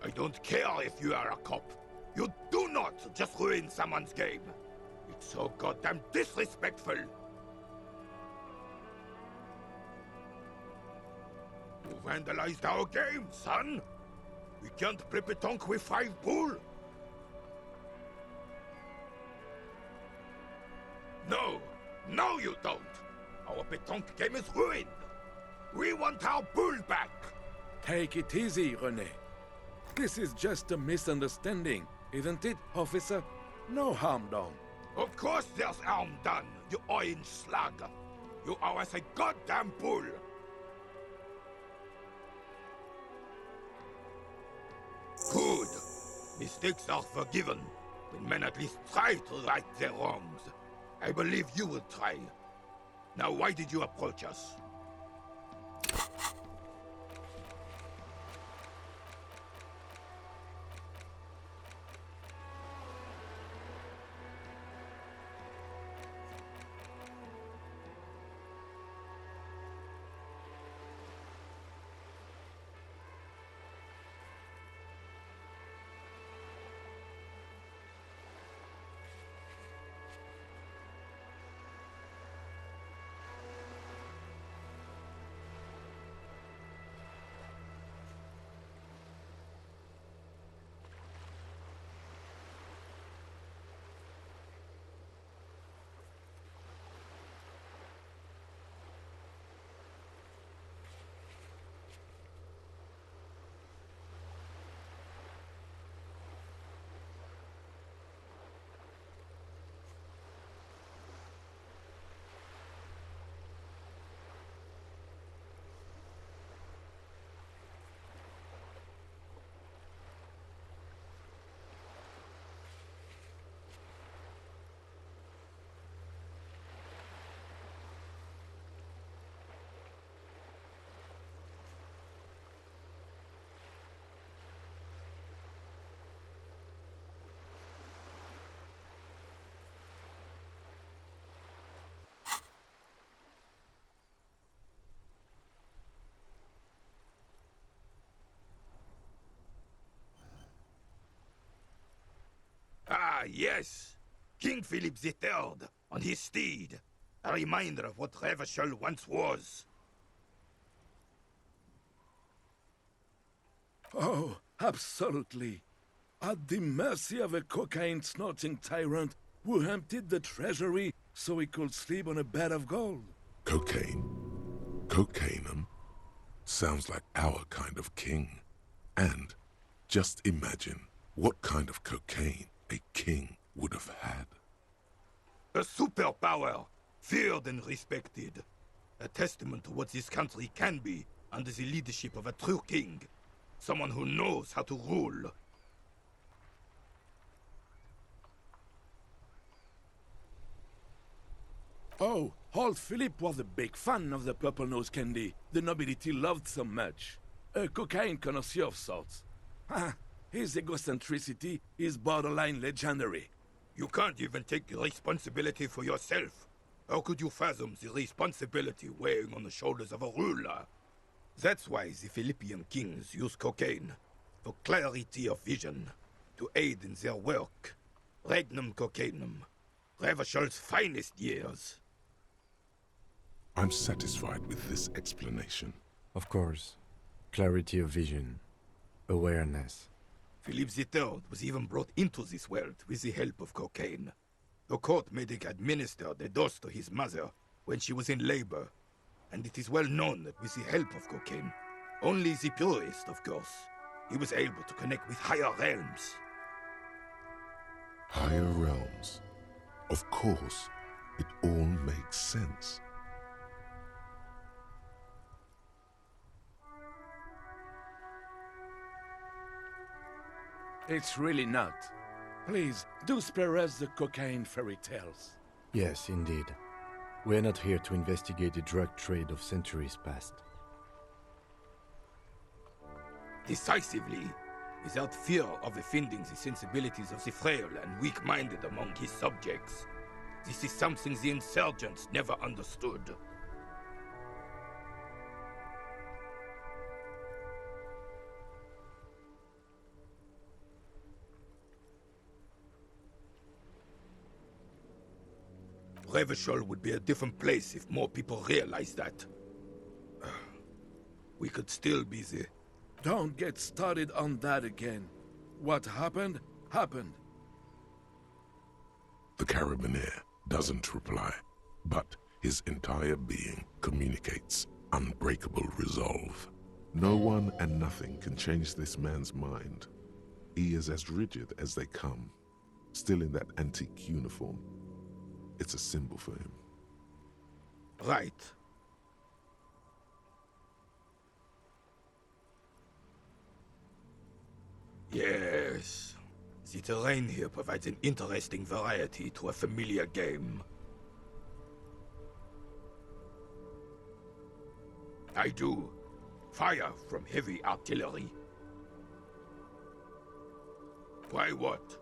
I don't care if you are a cop. You do not just ruin someone's game. It's so goddamn disrespectful. You vandalized our game, son. We can't play pétanque with 5 bull. No, you don't. Our pétanque game is ruined. We want our bull back. Take it easy, René. This is just a misunderstanding, isn't it, officer? No harm done. Of course there's harm done, you orange slug. You owe us a goddamn bull. Good. Mistakes are forgiven when men at least try to right their wrongs. I believe you will try. Now, why did you approach us? Ah, yes! King Philip III, on his steed. A reminder of what Revachol once was. Oh, absolutely. At the mercy of a cocaine-snorting tyrant who emptied the treasury so he could sleep on a bed of gold. Cocaine? Cocainum? Sounds like our kind of king. And just imagine what kind of cocaine a king would have had. A superpower, feared and respected. A testament to what this country can be under the leadership of a true king. Someone who knows how to rule. Oh, old Philip was a big fan of the purple nose candy the nobility loved so much. A cocaine connoisseur of sorts. His egocentricity is borderline legendary. You can't even take responsibility for yourself. How could you fathom the responsibility weighing on the shoulders of a ruler? That's why the Philippian kings use cocaine, for clarity of vision, to aid in their work. Regnum cocainum, Revachol's finest years. I'm satisfied with this explanation. Of course. Clarity of vision. Awareness. Philip III was even brought into this world with the help of cocaine. The court made him administer the dose to his mother when she was in labor, and it is well known that with the help of cocaine, only the purest, of course, he was able to connect with higher realms. Higher realms. Of course, it all makes sense. It's really not. Please, do spare us the cocaine fairy tales. Yes, indeed. We're not here to investigate the drug trade of centuries past. Decisively, without fear of offending the sensibilities of the frail and weak-minded among his subjects. This is something the insurgents never understood. Revachol would be a different place if more people realized that. We could still be the... Don't get started on that again. What happened, happened. The Carabiner doesn't reply, but his entire being communicates unbreakable resolve. No one and nothing can change this man's mind. He is as rigid as they come, still in that antique uniform. It's a symbol for him. Right. Yes. The terrain here provides an interesting variety to a familiar game. I do. Fire from heavy artillery. Why what?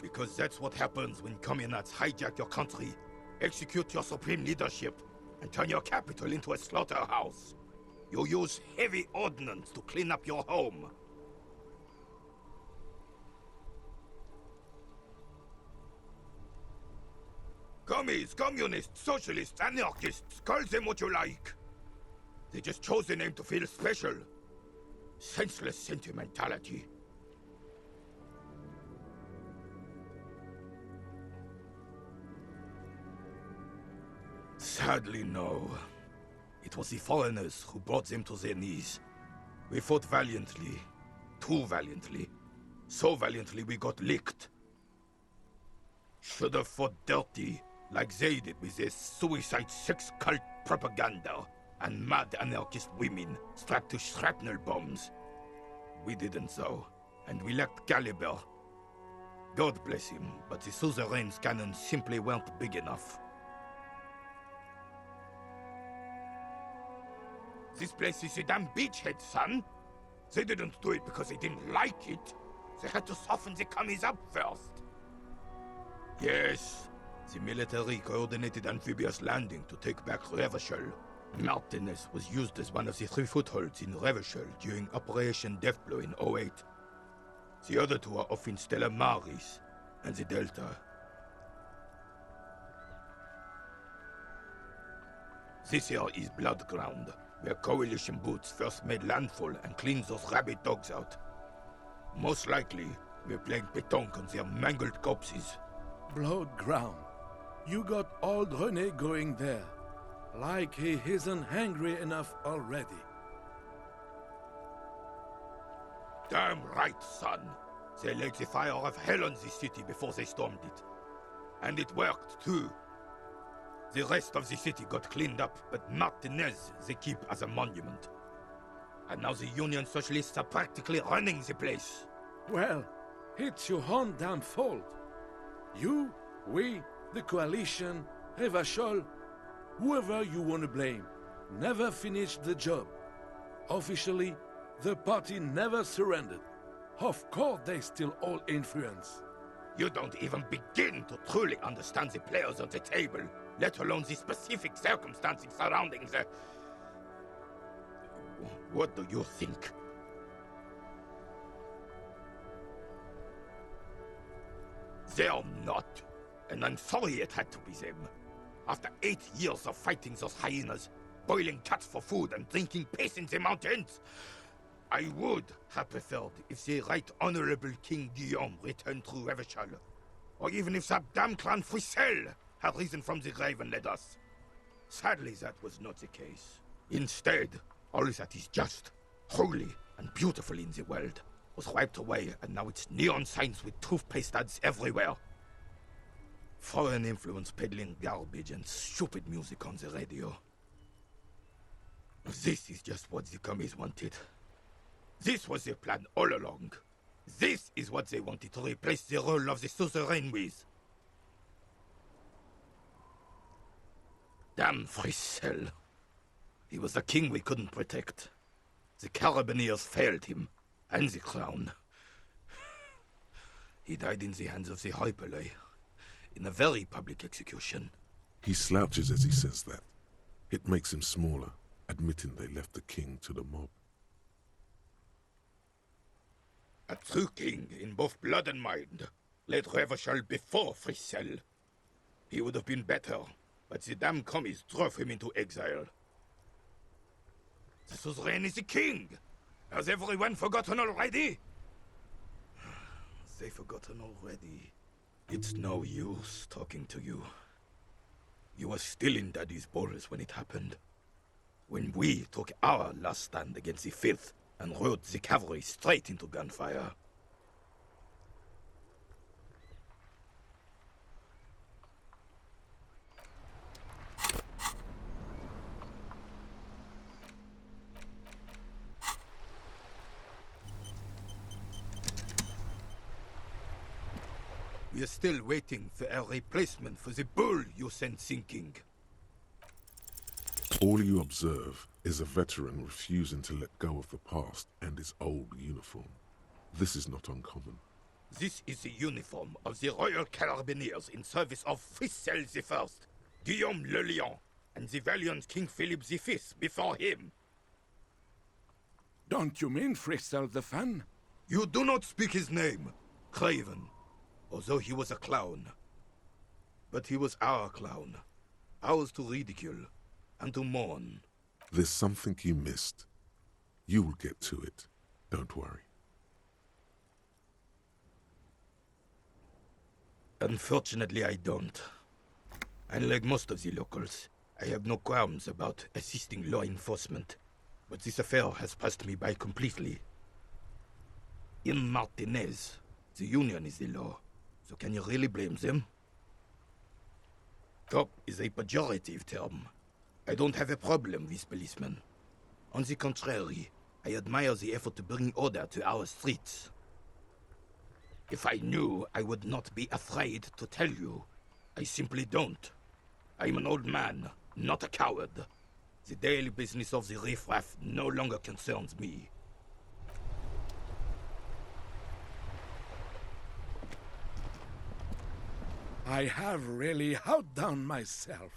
Because that's what happens when communists hijack your country, execute your supreme leadership, and turn your capital into a slaughterhouse. You use heavy ordnance to clean up your home. Commies, communists, socialists, anarchists, call them what you like. They just chose the name to feel special. Senseless sentimentality. Sadly, no. It was the foreigners who brought them to their knees. We fought valiantly. Too valiantly. So valiantly we got licked. Should have fought dirty, like they did with their suicide sex cult propaganda and mad anarchist women strapped to shrapnel bombs. We didn't though, and we lacked caliber. God bless him, but the suzerain's cannons simply weren't big enough. This place is a damn beachhead, son. They didn't do it because they didn't like it. They had to soften the commies up first. Yes, the military coordinated amphibious landing to take back Revachol. Martinez was used as one of the 3 footholds in Revachol during Operation Deathblow in '08. The other 2 are off in Stella Maris and the Delta. This here is Blood Ground, where coalition boots first made landfall and cleaned those rabid dogs out. Most likely, we're playing pétanque on their mangled corpses. Blood ground. You got old René going there. Like he isn't hungry enough already. Damn right, son. They laid the fire of hell on the city before they stormed it. And it worked, too. The rest of the city got cleaned up, but Martinez they keep as a monument. And now the Union Socialists are practically running the place. Well, it's your own damn fault. You, we, the coalition, Revachol, whoever you want to blame, never finished the job. Officially, the party never surrendered. Of course they still all influence. You don't even begin to truly understand the players on the table, let alone the specific circumstances surrounding the... What do you think? They're not. And I'm sorry it had to be them. After 8 years of fighting those hyenas, boiling cats for food and drinking piss in the mountains, I would have preferred if the Right Honorable King Guillaume returned through Revachol, or even if that damn clan Frisel had risen from the grave and led us. Sadly, that was not the case. Instead, all that is just, holy, and beautiful in the world was wiped away, and now it's neon signs with toothpaste ads everywhere. Foreign influence peddling garbage and stupid music on the radio. This is just what the commies wanted. This was their plan all along. This is what they wanted to replace the role of the suzerain with. Damn Frisel. He was the king we couldn't protect. The Carabineers failed him, and the crown. He died in the hands of the Hyperlay, in a very public execution. He slouches as he says that. It makes him smaller, admitting they left the king to the mob. A true king in both blood and mind led Revachol before Frisel, He would have been better, but the damn commies drove him into exile. This was reign as a king! Has everyone forgotten already? They forgotten already. It's no use talking to you. You were still in Daddy's balls when it happened. When we took our last stand against the filth and rode the cavalry straight into gunfire. We are still waiting for a replacement for the bull you sent sinking. All you observe is a veteran refusing to let go of the past and his old uniform. This is not uncommon. This is the uniform of the Royal Carabineers in service of Frissel I, Guillaume le Lion, and the valiant King Philip V before him. Don't you mean Frissel the Fan? You do not speak his name, Craven, although he was a clown. But he was our clown, ours to ridicule and to mourn. There's something you missed. You will get to it. Don't worry. Unfortunately, I don't. Unlike most of the locals, I have no qualms about assisting law enforcement, but this affair has passed me by completely. In Martinez, the Union is the law, so can you really blame them? Cop is a pejorative term. I don't have a problem with policemen. On the contrary, I admire the effort to bring order to our streets. If I knew, I would not be afraid to tell you. I simply don't. I'm an old man, not a coward. The daily business of the riffraff no longer concerns me. I have really outdone myself.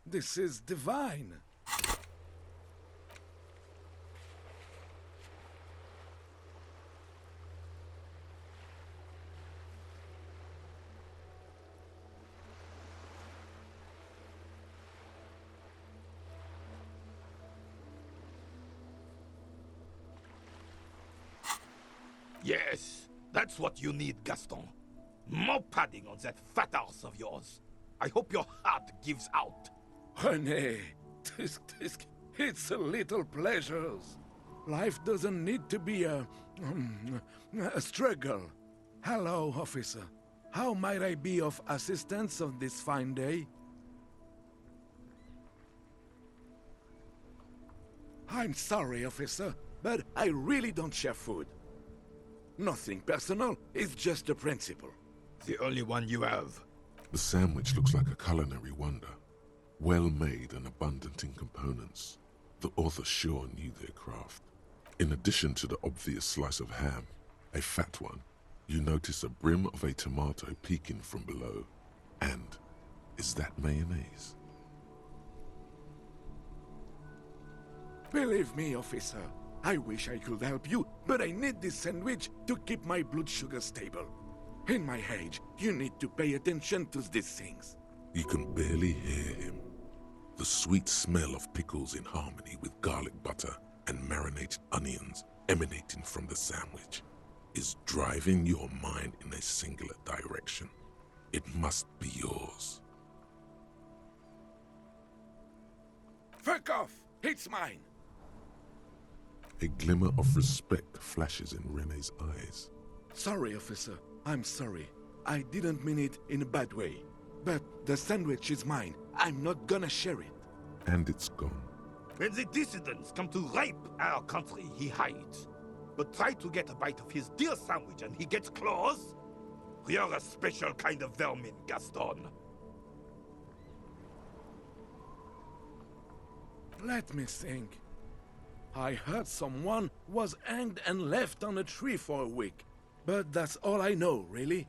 This is divine. Yes, that's what you need, Gaston. More padding on that fat arse of yours. I hope your heart gives out. René, it's a little pleasures. Life doesn't need to be a struggle. Hello, officer. How might I be of assistance on this fine day? I'm sorry, officer, but I really don't share food. Nothing personal, it's just a principle. The only one you have. The sandwich looks like a culinary wonder. Well made and abundant in components. The author sure knew their craft. In addition to the obvious slice of ham, a fat one, you notice a brim of a tomato peeking from below. And is that mayonnaise? Believe me, officer, I wish I could help you, but I need this sandwich to keep my blood sugar stable. In my age, you need to pay attention to these things. You can barely hear him. The sweet smell of pickles in harmony with garlic butter and marinated onions emanating from the sandwich is driving your mind in a singular direction. It must be yours. Fuck off! It's mine! A glimmer of respect flashes in René's eyes. Sorry, officer. I'm sorry. I didn't mean it in a bad way. But the sandwich is mine. I'm not gonna share it. And it's gone. When the dissidents come to rape our country, he hides. But try to get a bite of his dear sandwich and he gets claws? You're a special kind of vermin, Gaston. Let me think. I heard someone was hanged and left on a tree for a week. But that's all I know, really.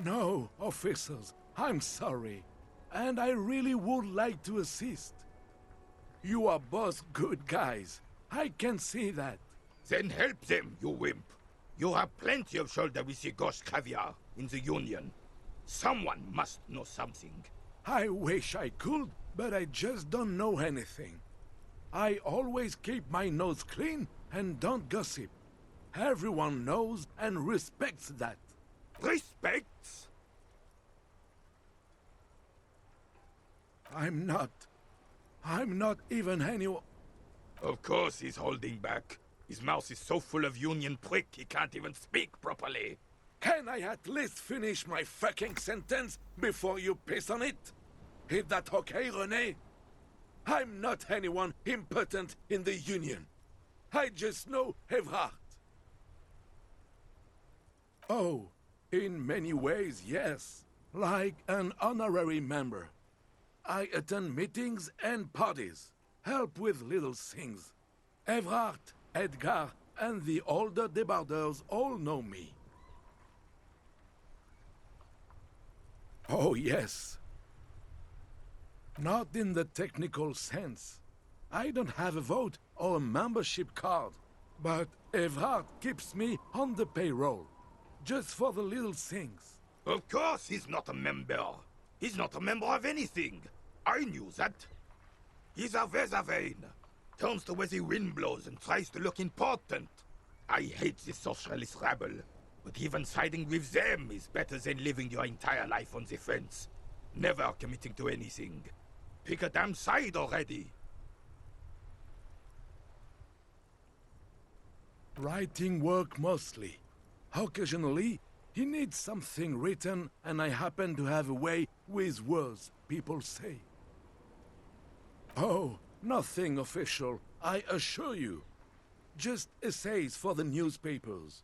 No, officers, I'm sorry. And I really would like to assist. You are both good guys. I can see that. Then help them, you wimp. You have plenty of shoulder with your gauche caviar in the Union. Someone must know something. I wish I could, but I just don't know anything. I always keep my nose clean and don't gossip. Everyone knows and respects that. Respects? I'm not even anyone. Of course he's holding back. His mouth is so full of Union prick he can't even speak properly. Can I at least finish my fucking sentence before you piss on it? Is that okay, René? I'm not anyone important in the Union. I just know Evrard. Oh, in many ways, yes. Like an honorary member. I attend meetings and parties, help with little things. Evrard, Edgar, and the older debarders all know me. Oh, yes. Not in the technical sense. I don't have a vote or a membership card, but Evrard keeps me on the payroll, just for the little things. Of course he's not a member. He's not a member of anything. I knew that. He's a Weservein. Turns to where the wind blows and tries to look important. I hate this socialist rabble, but even siding with them is better than living your entire life on the fence. Never committing to anything. Pick a damn side already. Writing work mostly. Occasionally, he needs something written, and I happen to have a way with words, people say. Oh, nothing official, I assure you. Just essays for the newspapers.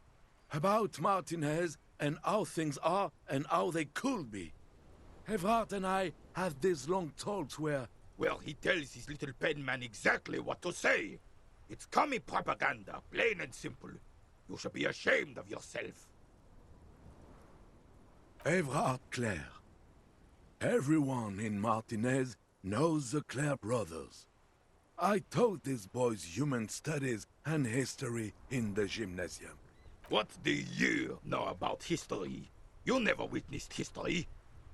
About Martinez and how things are and how they could be. Evrard and I have these long talks where... Well, he tells his little pen man exactly what to say. It's commie propaganda, plain and simple. You should be ashamed of yourself. Evrard Clare. Everyone in Martinez knows the Clare brothers. I taught these boys human studies and history in the gymnasium. What do you know about history? You never witnessed history.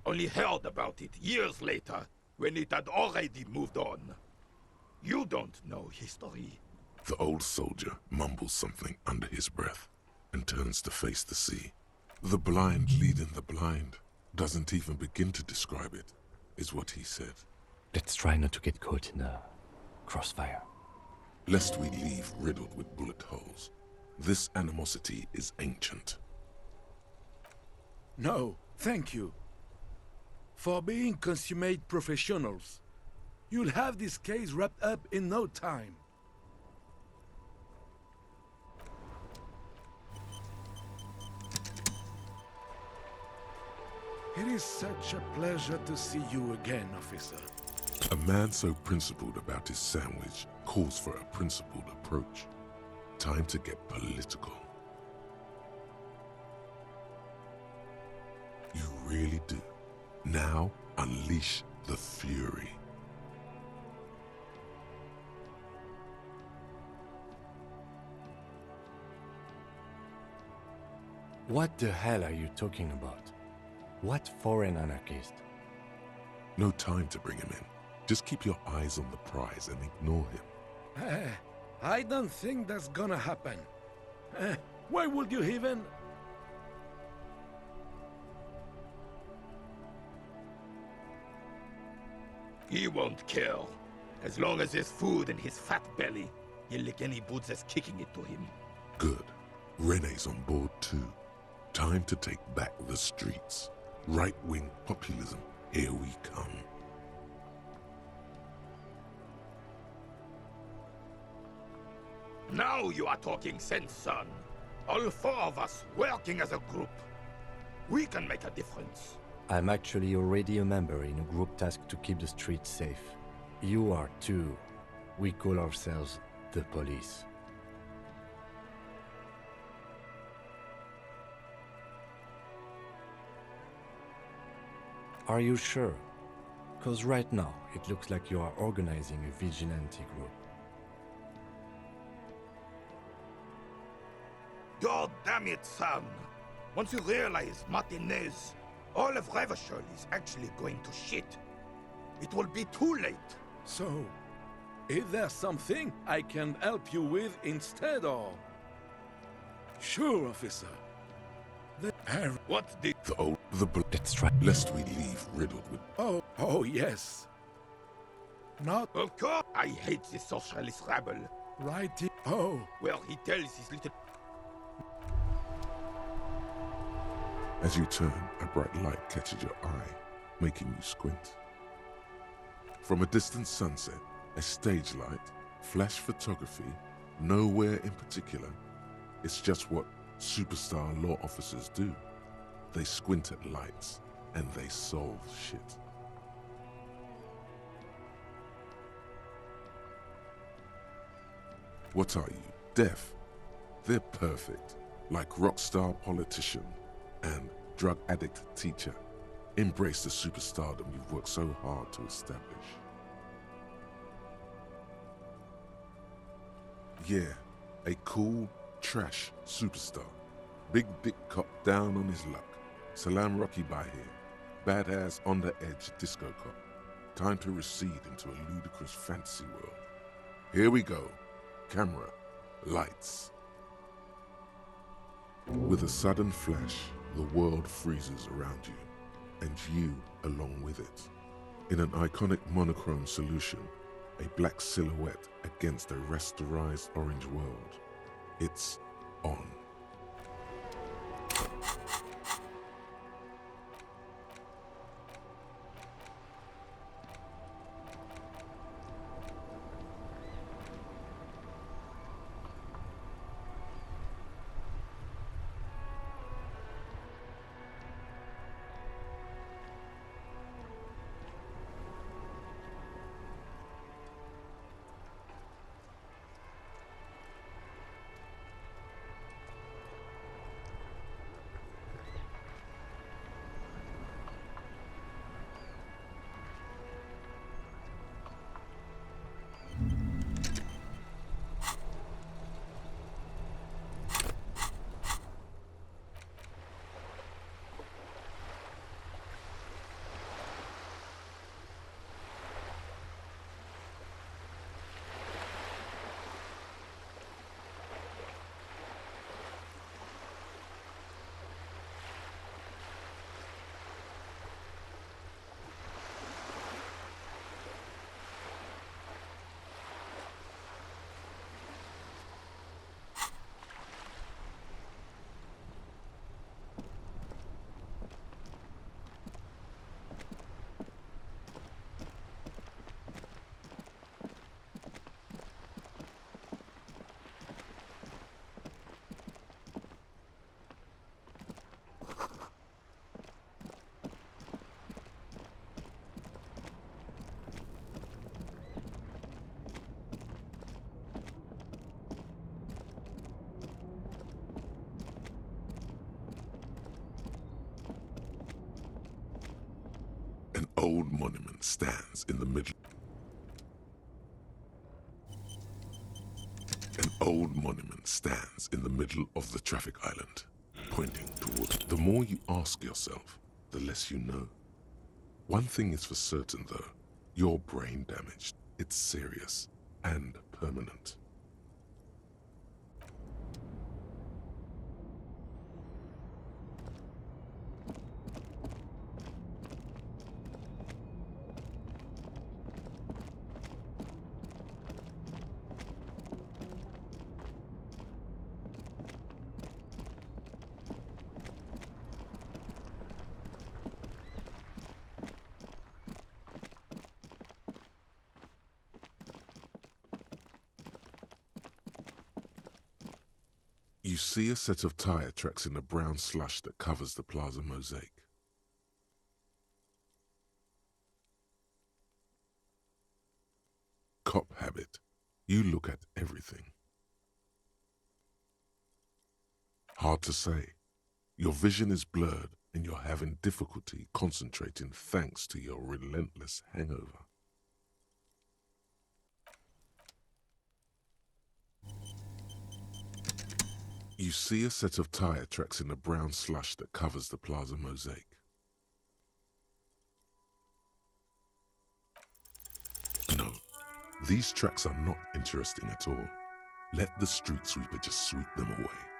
Only heard about it years later, when it had already moved on. You don't know history. The old soldier mumbles something under his breath and turns to face the sea. The blind leading the blind doesn't even begin to describe it, is what he said. Let's try not to get caught in a crossfire. Lest we leave riddled with bullet holes. This animosity is ancient. No, thank you. For being consummate professionals. You'll have this case wrapped up in no time. It is such a pleasure to see you again, officer. A man so principled about his sandwich calls for a principled approach. Time to get political. You really do. Now, unleash the fury. What the hell are you talking about? What foreign anarchist? No time to bring him in. Just keep your eyes on the prize and ignore him. I don't think that's gonna happen. Why would you even... He won't care. As long as there's food in his fat belly, he'll lick any boots that's kicking it to him. Good. Rene's on board too. Time to take back the streets. Right-wing populism. Here we come. Now you are talking sense, son. All four of us working as a group. We can make a difference. I'm actually already a member in a group tasked to keep the streets safe. You are too. We call ourselves the police. Are you sure? 'Cause right now, it looks like you are organizing a vigilante group. God damn it, son. Once you realize Martinez, all of Revachol is actually going to shit, it will be too late. So, is there something I can help you with instead, or? Sure, officer. What's the... Let's try. Lest we leave riddled with. Oh, yes. Not Of course, I hate this socialist rabble. writing. Oh, Well, he tells his little... As you turn, a bright light catches your eye, making you squint. From a distant sunset, a stage light, flash photography, nowhere in particular. It's just what superstar law officers do. They squint at lights, and they solve shit. What are you, deaf? They're perfect, like rock star politician and drug addict teacher. Embrace the superstardom you've worked so hard to establish. Yeah, a cool, trash superstar. Big dick cop down on his luck. Salam Rocky by here. Badass on the edge disco cop. Time to recede into a ludicrous fantasy world. Here we go. Camera. Lights. With a sudden flash, the world freezes around you, and you along with it. In an iconic monochrome solution, a black silhouette against a rasterized orange world. It's on. An old monument stands in the middle. An old monument stands in the middle of the traffic island, pointing towards. The more you ask yourself, the less you know. One thing is for certain, though. You're brain damaged. It's serious and permanent. You see a set of tire tracks in the brown slush that covers the plaza mosaic. Cop habit. You look at everything. Hard to say. Your vision is blurred and you're having difficulty concentrating thanks to your relentless hangover. You see a set of tire tracks in the brown slush that covers the plaza mosaic. No, these tracks are not interesting at all. Let the street sweeper just sweep them away.